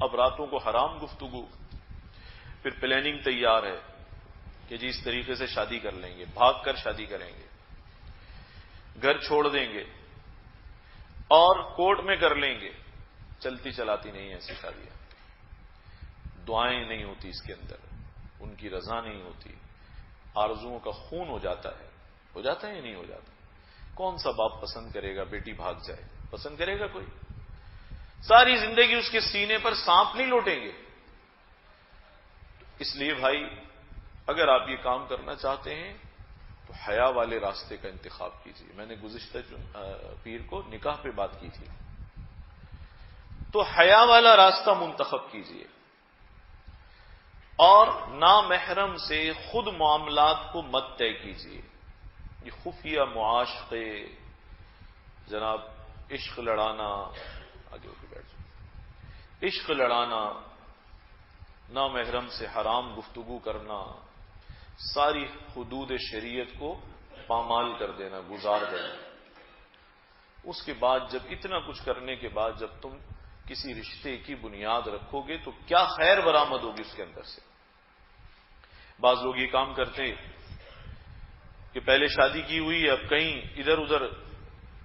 اب راتوں کو حرام گفتگو، پھر پلاننگ تیار ہے کہ جی اس طریقے سے شادی کر لیں گے، بھاگ کر شادی کریں گے، گھر چھوڑ دیں گے اور کورٹ میں کر لیں گے. چلتی چلاتی نہیں ایسی شادیاں، دعائیں نہیں ہوتی اس کے اندر، ان کی رضا نہیں ہوتی، آرزوؤں کا خون ہو جاتا ہے یا نہیں ہو جاتا؟ کون سا باپ پسند کرے گا بیٹی بھاگ جائے؟ پسند کرے گا کوئی؟ ساری زندگی اس کے سینے پر سانپ نہیں لوٹیں گے. اس لیے بھائی اگر آپ یہ کام کرنا چاہتے ہیں تو حیا والے راستے کا انتخاب کیجیے. میں نے گزشتہ پیر کو نکاح پہ بات کی تھی، تو حیا والا راستہ منتخب کیجیے اور نامحرم سے خود معاملات کو مت طے کیجیے. یہ خفیہ معاشقے، جناب عشق لڑانا، آگے ہو کے بیٹھ جائیں، عشق لڑانا، نامحرم سے حرام گفتگو کرنا، ساری حدود شریعت کو پامال کر دینا، گزار دینا. اس کے بعد جب اتنا کچھ کرنے کے بعد جب تم کسی رشتے کی بنیاد رکھو گے تو کیا خیر برآمد ہوگی اس کے اندر سے؟ بعض لوگ یہ کام کرتے کہ پہلے شادی کی ہوئی، اب کہیں ادھر ادھر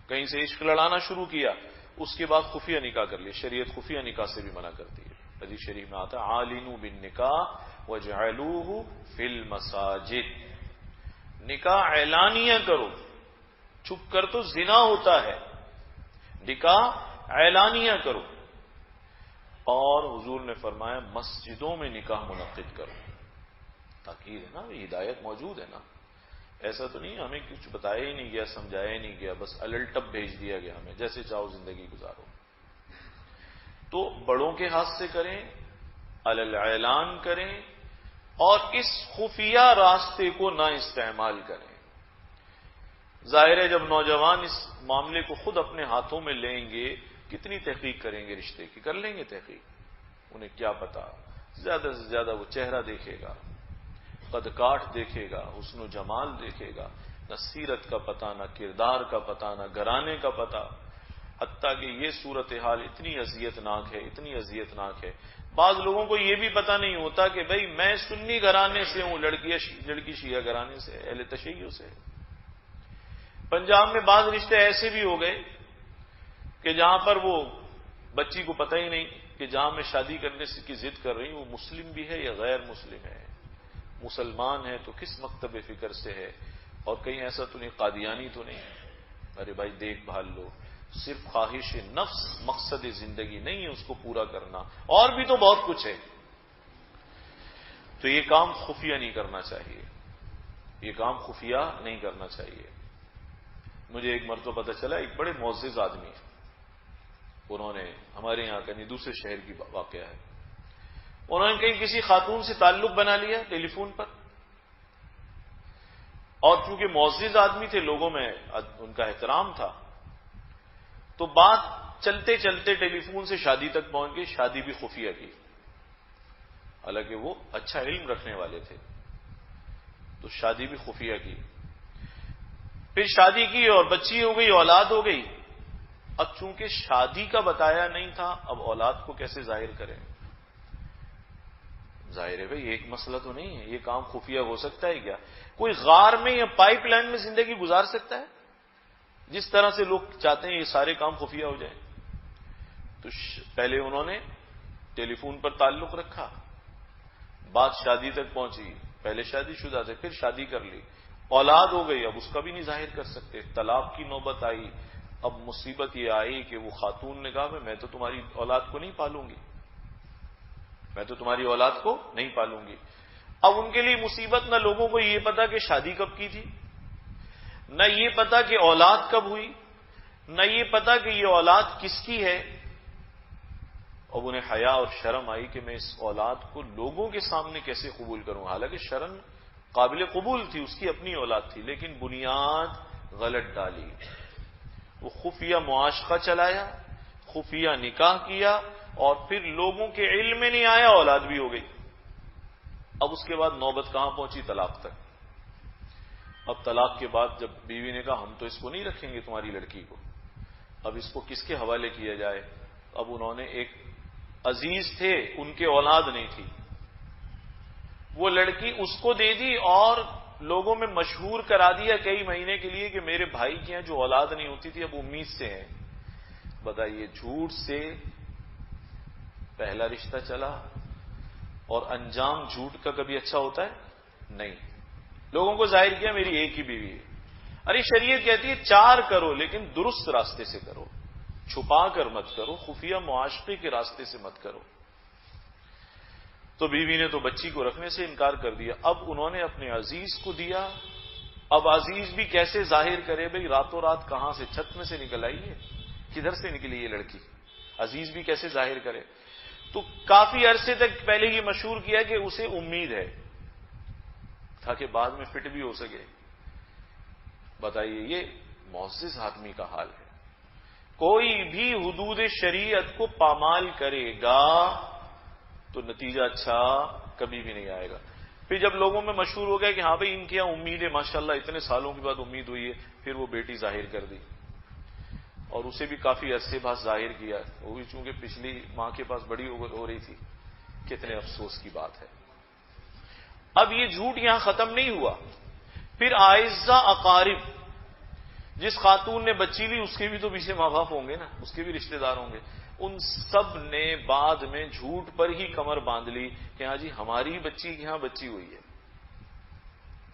کہیں سے عشق لڑانا شروع کیا، اس کے بعد خفیہ نکاح کر لیا. شریعت خفیہ نکاح سے بھی منع کرتی ہے. حدیث شریف میں آتا ہے عالنوا بالنکاح وجعلوہ فی المساجد. نکاح اعلانیہ کرو، چھپ کر تو زنا ہوتا ہے، نکاح اعلانیہ کرو. اور حضور نے فرمایا مسجدوں میں نکاح منعقد کرو. تاکید ہے نا، ہدایت موجود ہے نا. ایسا تو نہیں ہمیں کچھ بتایا ہی نہیں گیا، سمجھایا ہی نہیں گیا، بس الٹپ بھیج دیا گیا ہمیں جیسے چاہو زندگی گزارو. تو بڑوں کے ہاتھ سے کریں، اعلان کریں اور اس خفیہ راستے کو نہ استعمال کریں. ظاہر ہے جب نوجوان اس معاملے کو خود اپنے ہاتھوں میں لیں گے، کتنی تحقیق کریں گے رشتے کی؟ کر لیں گے تحقیق. انہیں کیا پتا، زیادہ سے زیادہ وہ چہرہ دیکھے گا، قد کاٹ دیکھے گا، حسن و جمال دیکھے گا، نہ سیرت کا پتہ، نہ کردار کا پتہ، نہ گھرانے کا پتہ. حتیٰ کہ یہ صورتحال اتنی اذیت ناک ہے. بعض لوگوں کو یہ بھی پتہ نہیں ہوتا کہ بھئی میں سنی گھرانے سے ہوں، لڑکی شیعہ گھرانے سے، اہل تشیع سے. پنجاب میں بعض رشتے ایسے بھی ہو گئے کہ جہاں پر وہ بچی کو پتہ ہی نہیں کہ جہاں میں شادی کرنے کی ضد کر رہی ہوں وہ مسلم بھی ہے یا غیر مسلم ہے، مسلمان ہے تو کس مکتب فکر سے ہے، اور کہیں ایسا تو نہیں قادیانی تو نہیں. ارے بھائی دیکھ بھال لو. صرف خواہش نفس مقصد زندگی نہیں ہے، اس کو پورا کرنا اور بھی تو بہت کچھ ہے. تو یہ کام خفیہ نہیں کرنا چاہیے، یہ کام خفیہ نہیں کرنا چاہیے. مجھے ایک مرتبہ پتہ چلا ایک بڑے معزز آدمی، انہوں نے ہمارے یہاں کہیں دوسرے شہر کی واقعہ ہے، انہوں نے کہیں کسی خاتون سے تعلق بنا لیا ٹیلی فون پر، اور چونکہ معزز آدمی تھے لوگوں میں ان کا احترام تھا، تو بات چلتے چلتے ٹیلی فون سے شادی تک پہنچ گئی. شادی بھی خفیہ کی، حالانکہ وہ اچھا علم رکھنے والے تھے، تو شادی بھی خفیہ کی. پھر شادی کی اور بچی ہو گئی، اولاد ہو گئی. اب چونکہ شادی کا بتایا نہیں تھا، اب اولاد کو کیسے ظاہر کریں؟ ظاہر ہے بھائی ایک مسئلہ تو نہیں ہے، یہ کام خفیہ ہو سکتا ہے کیا؟ کوئی غار میں یا پائپ لائن میں زندگی گزار سکتا ہے؟ جس طرح سے لوگ چاہتے ہیں یہ سارے کام خفیہ ہو جائیں. تو پہلے انہوں نے ٹیلی فون پر تعلق رکھا، بات شادی تک پہنچی، پہلے شادی شدہ تھے پھر شادی کر لی، اولاد ہو گئی، اب اس کا بھی نہیں ظاہر کر سکتے. طلاق کی نوبت آئی. اب مصیبت یہ آئی کہ وہ خاتون نے کہا میں تو تمہاری اولاد کو نہیں پالوں گی، میں تو تمہاری اولاد کو نہیں پالوں گی. اب ان کے لیے مصیبت، نہ لوگوں کو یہ پتا کہ شادی کب کی تھی، نہ یہ پتا کہ اولاد کب ہوئی، نہ یہ پتا کہ یہ اولاد کس کی ہے. اب انہیں حیا اور شرم آئی کہ میں اس اولاد کو لوگوں کے سامنے کیسے قبول کروں. حالانکہ شرم قابل قبول تھی، اس کی اپنی اولاد تھی، لیکن بنیاد غلط ڈالی. وہ خفیہ معاشقہ چلایا، خفیہ نکاح کیا، اور پھر لوگوں کے علم میں نہیں آیا، اولاد بھی ہو گئی. اب اس کے بعد نوبت کہاں پہنچی؟ طلاق تک. اب طلاق کے بعد جب بیوی نے کہا ہم تو اس کو نہیں رکھیں گے تمہاری لڑکی کو، اب اس کو کس کے حوالے کیا جائے؟ اب انہوں نے ایک عزیز تھے، ان کے اولاد نہیں تھی، وہ لڑکی اس کو دے دی اور لوگوں میں مشہور کرا دیا کئی مہینے کے لیے کہ میرے بھائی کی ہیں جو اولاد نہیں ہوتی تھی اب امید سے ہیں۔ بتائیے، جھوٹ سے پہلا رشتہ چلا اور انجام جھوٹ کا کبھی اچھا ہوتا ہے؟ نہیں۔ لوگوں کو ظاہر کیا میری ایک ہی بیوی ہے۔ ارے شریعت کہتی ہے 4 کرو لیکن درست راستے سے کرو، چھپا کر مت کرو، خفیہ معاشقے کے راستے سے مت کرو۔ تو بیوی نے تو بچی کو رکھنے سے انکار کر دیا، اب انہوں نے اپنے عزیز کو دیا۔ اب عزیز بھی کیسے ظاہر کرے بھئی، راتوں رات کہاں سے چھت میں سے نکل آئی ہے، کدھر سے نکلی یہ لڑکی، عزیز بھی کیسے ظاہر کرے؟ تو کافی عرصے تک پہلے یہ مشہور کیا کہ اسے امید ہے تاکہ بعد میں فٹ بھی ہو سکے۔ بتائیے، یہ معزز آدمی کا حال ہے۔ کوئی بھی حدود شریعت کو پامال کرے گا تو نتیجہ اچھا کبھی بھی نہیں آئے گا۔ پھر جب لوگوں میں مشہور ہو گیا کہ ہاں بھئی ان کی یہاں امید ہے، ماشاءاللہ اتنے سالوں کے بعد امید ہوئی ہے، پھر وہ بیٹی ظاہر کر دی اور اسے بھی کافی عرصے بعد ظاہر کیا، وہ بھی چونکہ پچھلی ماں کے پاس بڑی ہو رہی تھی۔ کتنے افسوس کی بات ہے۔ اب یہ جھوٹ یہاں ختم نہیں ہوا، پھر اعزہ اقارب، جس خاتون نے بچی لی اس کے بھی تو پیچھے ماں باپ ہوں گے نا، اس کے بھی رشتہ دار ہوں گے، ان سب نے بعد میں جھوٹ پر ہی کمر باندھ لی کہ ہاں جی ہماری بچی کی یہاں بچی ہوئی ہے۔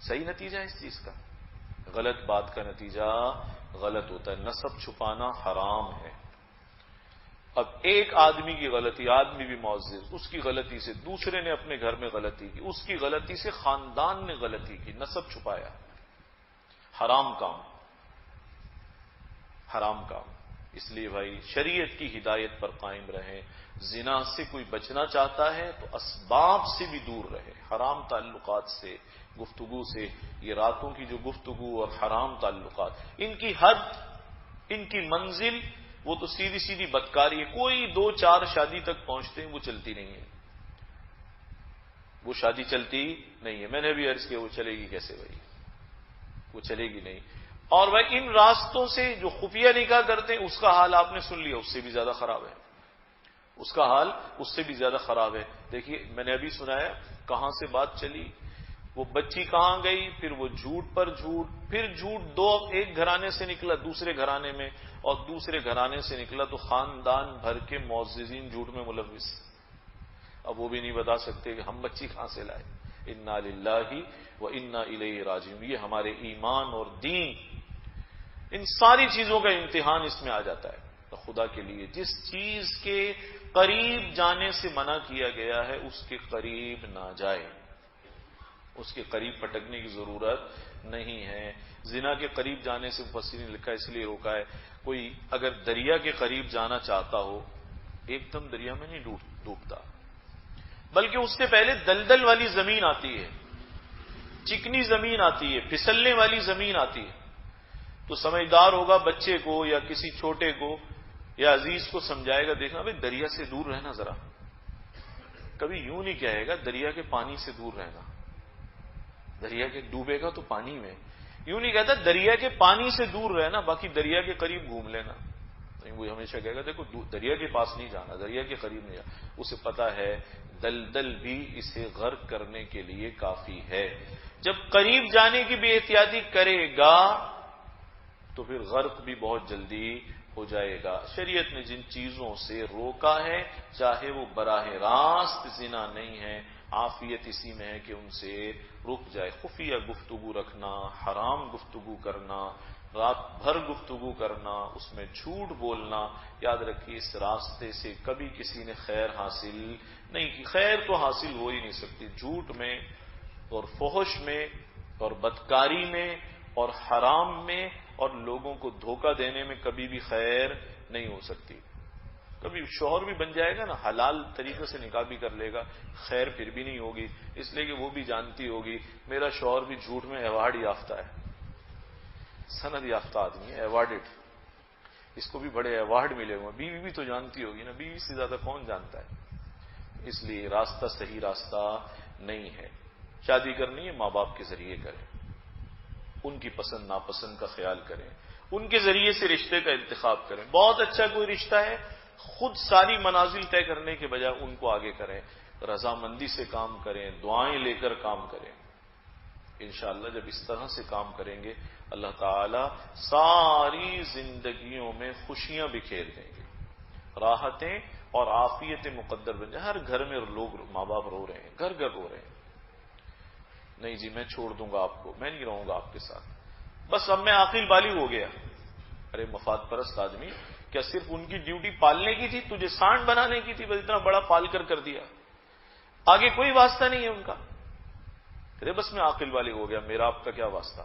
صحیح نتیجہ ہے اس چیز کا؟ غلط بات کا نتیجہ غلط ہوتا ہے۔ نسب چھپانا حرام ہے۔ اب ایک آدمی کی غلطی، آدمی بھی معزز، اس کی غلطی سے دوسرے نے اپنے گھر میں غلطی کی، اس کی غلطی سے خاندان نے غلطی کی، نسب چھپایا، حرام کام، حرام کام۔ اس لیے بھائی شریعت کی ہدایت پر قائم رہیں۔ زنا سے کوئی بچنا چاہتا ہے تو اسباب سے بھی دور رہے، حرام تعلقات سے، گفتگو سے۔ یہ راتوں کی جو گفتگو اور حرام تعلقات، ان کی حد، ان کی منزل، وہ تو سیدھی سیدھی بدکاری ہے۔ کوئی 2-4 شادی تک پہنچتے ہیں، وہ چلتی نہیں ہے، وہ شادی چلتی نہیں ہے۔ میں نے بھی عرض کیا وہ چلے گی کیسے بھائی، وہ چلے گی نہیں۔ اور بھائی ان راستوں سے جو خفیہ نکاح کرتے ہیں اس کا حال آپ نے سن لیا، اس سے بھی زیادہ خراب ہے، اس کا حال اس سے بھی زیادہ خراب ہے۔ دیکھیے میں نے ابھی سنایا کہاں سے بات چلی، وہ بچی کہاں گئی، پھر وہ جھوٹ پر جھوٹ، پھر جھوٹ ایک گھرانے سے نکلا دوسرے گھرانے میں، اور دوسرے گھرانے سے نکلا تو خاندان بھر کے معززین جھوٹ میں ملوث۔ اب وہ بھی نہیں بتا سکتے کہ ہم بچی کہاں سے لائے۔ انا للہ و انا الیہ راجعون، یہ ہمارے ایمان اور دین، ان ساری چیزوں کا امتحان اس میں آ جاتا ہے۔ تو خدا کے لیے جس چیز کے قریب جانے سے منع کیا گیا ہے اس کے قریب نہ جائے، اس کے قریب پٹکنے کی ضرورت نہیں ہے۔ زنا کے قریب جانے سے مفسرین نے لکھا اس لیے روکا ہے، کوئی اگر دریا کے قریب جانا چاہتا ہو ایک دم دریا میں نہیں ڈوبتا، بلکہ اس سے پہلے دلدل والی زمین آتی ہے، چکنی زمین آتی ہے، پھسلنے والی زمین آتی ہے، تو سمجھدار ہوگا بچے کو یا کسی چھوٹے کو یا عزیز کو سمجھائے گا، دیکھنا بھائی دریا سے دور رہنا ذرا، کبھی یوں نہیں کہے گا دریا کے پانی سے دور رہنا، دریا کے ڈوبے گا تو پانی میں، یوں نہیں کہتا دریا کے پانی سے دور رہنا باقی دریا کے قریب گھوم لینا، وہ ہمیشہ کہے گا دیکھو دریا کے پاس نہیں جانا، دریا کے قریب نہیں جانا، اسے پتا ہے دلدل بھی اسے غرق کرنے کے لیے کافی ہے۔ جب قریب جانے کی بے احتیاطی کرے گا تو پھر غرق بھی بہت جلدی ہو جائے گا۔ شریعت نے جن چیزوں سے روکا ہے چاہے وہ براہ راست زنا نہیں ہے، عافیت اسی میں ہے کہ ان سے رک جائے۔ خفیہ گفتگو رکھنا، حرام گفتگو کرنا، رات بھر گفتگو کرنا، اس میں جھوٹ بولنا، یاد رکھیے اس راستے سے کبھی کسی نے خیر حاصل نہیں کی، خیر تو حاصل ہو ہی نہیں سکتی۔ جھوٹ میں اور فحش میں اور بدکاری میں اور حرام میں اور لوگوں کو دھوکہ دینے میں کبھی بھی خیر نہیں ہو سکتی۔ کبھی شوہر بھی بن جائے گا نا، حلال طریقے سے نکاح بھی کر لے گا، خیر پھر بھی نہیں ہوگی، اس لیے کہ وہ بھی جانتی ہوگی میرا شوہر بھی جھوٹ میں ایوارڈ یافتہ ہے، سند یافتہ آدمی ہے، ایوارڈڈ، اس کو بھی بڑے ایوارڈ ملے ہوئے، بیوی بھی تو جانتی ہوگی نا، بیوی سے زیادہ کون جانتا ہے۔ اس لیے راستہ صحیح راستہ نہیں ہے۔ شادی کرنی ہے ماں باپ کے ذریعے کریں، ان کی پسند ناپسند کا خیال کریں، ان کے ذریعے سے رشتے کا انتخاب کریں۔ بہت اچھا کوئی رشتہ ہے خود ساری منازل طے کرنے کے بجائے ان کو آگے کریں، رضامندی سے کام کریں، دعائیں لے کر کام کریں. انشاءاللہ جب اس طرح سے کام کریں گے اللہ تعالی ساری زندگیوں میں خوشیاں بکھیر دیں گے، راحتیں اور عافیتیں مقدر بن جائیں. ہر گھر میں لوگ ماں باپ رو رہے ہیں، گھر گھر رو رہے ہیں، نہیں جی میں چھوڑ دوں گا آپ کو، میں نہیں رہوں گا آپ کے ساتھ، بس اب میں عاقل بالغ ہو گیا. ارے مفاد پرست آدمی، کیا صرف ان کی ڈیوٹی پالنے کی تھی؟ تجھے سانڈ بنانے کی تھی؟ بس اتنا بڑا پال کر دیا، آگے کوئی واسطہ نہیں ہے ان کا. ارے بس میں عاقل بالغ ہو گیا، میرا آپ کا کیا واسطہ؟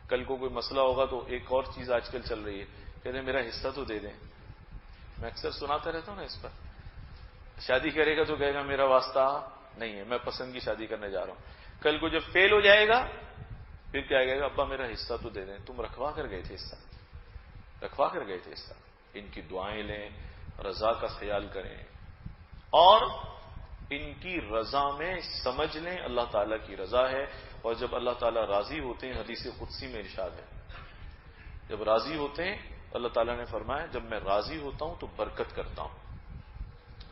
کل کو کوئی مسئلہ ہوگا تو ایک اور چیز آج کل چل رہی ہے، کہتے ہیں میرا حصہ تو دے دیں. میں اکثر سناتا رہتا ہوں نا اس پر. شادی کرے گا تو کہے گا میرا واسطہ نہیں ہے، میں پسند کی شادی کرنے جا رہا ہوں. کل کو جب فیل ہو جائے گا پھر کیا کہے گا؟ ابا میرا حصہ تو دے دیں. تم رکھوا کر گئے تھے حصہ، رکھوا کر گئے تھے حصہ. ان کی دعائیں لیں، رضا کا خیال کریں اور ان کی رضا میں سمجھ لیں اللہ تعالیٰ کی رضا ہے. اور جب اللہ تعالیٰ راضی ہوتے ہیں، حدیث قدسی میں ارشاد ہے، جب راضی ہوتے ہیں اللہ تعالیٰ نے فرمایا جب میں راضی ہوتا ہوں تو برکت کرتا ہوں،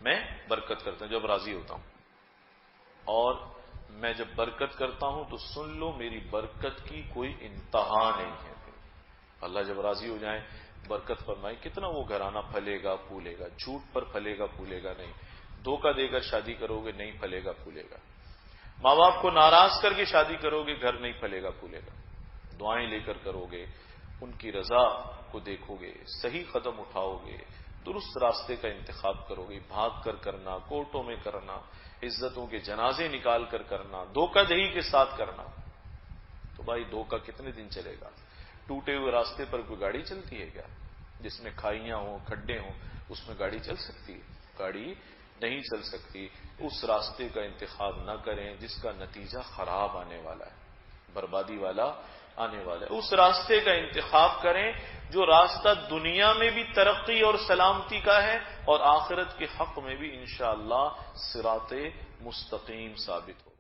میں برکت کرتا ہوں جب راضی ہوتا ہوں. اور میں جب برکت کرتا ہوں تو سن لو میری برکت کی کوئی انتہا نہیں ہے. اللہ جب راضی ہو جائیں برکت فرمائے، کتنا وہ گھرانہ پھلے گا پھولے گا. جھوٹ پر پھلے گا پھولے گا نہیں، دھوکہ دے کر شادی کرو گے نہیں پھلے گا پھولے گا. ماں باپ کو ناراض کر کے شادی کرو گے گھر نہیں پھلے گا پھولے گا. دعائیں لے کر کرو گے، ان کی رضا کو دیکھو گے، صحیح قدم اٹھاؤ گے، درست راستے کا انتخاب کرو گے. بھاگ کر کرنا، کورٹوں میں کرنا، عزتوں کے جنازے نکال کر کرنا، دھوکہ دہی کے ساتھ کرنا، تو بھائی دھوکہ کتنے دن چلے گا؟ ٹوٹے ہوئے راستے پر کوئی گاڑی چلتی ہے کیا؟ جس میں کھائیاں ہوں، کھڈے ہوں، اس میں گاڑی چل سکتی ہے؟ گاڑی نہیں چل سکتی. اس راستے کا انتخاب نہ کریں جس کا نتیجہ خراب آنے والا ہے، بربادی والا آنے والا ہے. اس راستے کا انتخاب کریں جو راستہ دنیا میں بھی ترقی اور سلامتی کا ہے اور آخرت کے حق میں بھی انشاءاللہ صراط مستقیم ثابت ہو.